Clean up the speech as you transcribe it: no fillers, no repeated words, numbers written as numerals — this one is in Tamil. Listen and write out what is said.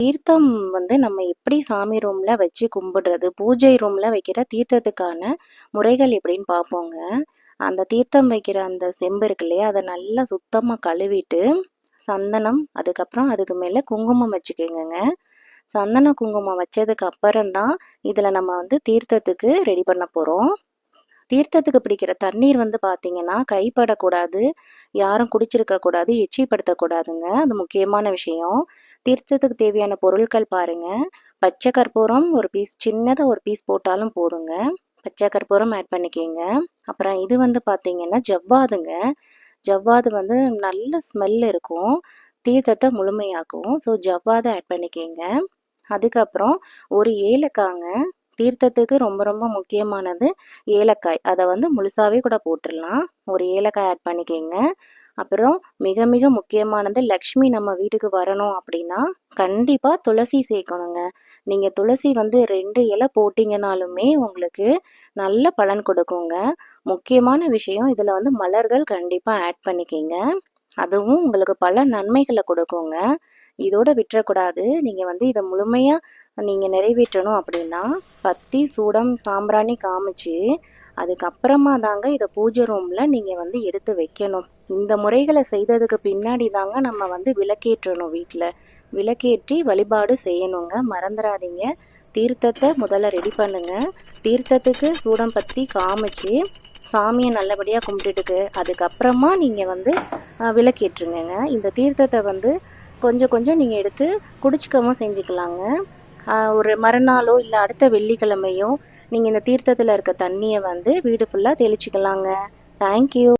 தீர்த்தம் வந்து நம்ம எப்படி சாமி ரூம்ல வச்சு கும்பிடுறது, பூஜை ரூம்ல வைக்கிற தீர்த்தத்துக்கான முறைகள் எப்படின்னு பார்ப்போங்க. அந்த தீர்த்தம் வைக்கிற அந்த செம்பு இருக்கு இல்லையா, அத நல்லா சுத்தமா கழுவிட்டு, சந்தனம், அதுக்கப்புறம் அதுக்கு மேல குங்குமம் வச்சுக்கங்கங்க. சந்தனம், குங்குமம் வச்சதுக்கு அப்புறம் தான், இதில நம்ம வந்து தீர்த்தத்துக்கு ரெடி பண்ண போறோம். தீர்த்தத்துக்கு பிடிக்கிற தண்ணீர் வந்து பார்த்தீங்கன்னா, கைப்படக்கூடாது, யாரும் குடிச்சிருக்க கூடாது, எச்சிப்படுத்தக்கூடாதுங்க. அது முக்கியமான விஷயம். தீர்த்தத்துக்கு தேவையான பொருட்கள் பாருங்க. பச்சை கற்பூரம் ஒரு பீஸ், சின்னதா ஒரு பீஸ் போட்டாலும் போதுங்க. பச்சை கற்பூரம் ஆட் பண்ணிக்கங்க. அப்புறம் இது வந்து பார்த்தீங்கன்னா, ஜவ்வாதுங்க. ஜவ்வாது வந்து நல்ல ஸ்மெல் இருக்கும். தீர்த்தத்த முழுமையாக்கும். ஸோ ஜவ்வாத ஆட் பண்ணிக்கங்க. அதுக்கப்புறம் ஒரு ஏலக்காங்க. தீர்த்தத்துக்கு ரொம்ப ரொம்ப முக்கியமானது ஏலக்காய். அத வந்து முழுசாவே கூட போட்டுறலாம். ஒரு ஏலக்காய் ஆட் பண்ணிக்கங்க. அப்புறம் மிக மிக முக்கியமானது, லக்ஷ்மி நம்ம வீட்டுக்கு வரணும் அப்படின்னா, கண்டிப்பா துளசி சேர்க்கணுங்க. நீங்க துளசி வந்து 2 இலை போட்டீங்கனாலுமே உங்களுக்கு நல்ல பலன் கொடுக்குங்க. முக்கியமான விஷயம், இதில வந்து மலர்கள் கண்டிப்பா ஆட் பண்ணிக்கங்க. அதுவும் உங்களுக்கு பல நன்மைகள கொடுக்குங்க. இதோட விட்டுறக்கூடாது. நீங்க வந்து இத முழுமையா நீங்க நிறைவேற்றணும் அப்படின்னா, பத்தி, சூடம், சாம்பிராணி காமிச்சு, அதுக்கப்புறமா தாங்க இத பூஜை ரூம்ல நீங்க வந்து எடுத்து வைக்கணும். இந்த முறைகள செய்ததுக்கு பின்னாடி தாங்க நம்ம வந்து விளக்கேற்றணும் வீட்ல. விளக்கேற்றி வழிபாடு செய்யணுங்க. மறந்துறாதீங்க. தீர்த்தத்த முதல்ல ரெடி பண்ணுங்க. தீர்த்தத்துக்கு சூடம் பத்தி காமிச்சு, சாமிய நல்லபடியா கும்பிட்டுட்டு, அதுக்கப்புறமா நீங்க வந்து விளக்கேற்றுங்கங்க. இந்த தீர்த்தத்த வந்து கொஞ்சம் கொஞ்சம் நீங்க எடுத்து குடிச்சுக்கவும் செஞ்சுக்கலாங்க. ஒரு மறுநாளோ, இல்ல அடுத்த வெள்ளிக்கிழமையோ, நீங்க இந்த தீர்த்தத்துல இருக்க தண்ணிய வந்து வீடு ஃபுல்லா தெளிச்சுக்கலாங்க. Thank you.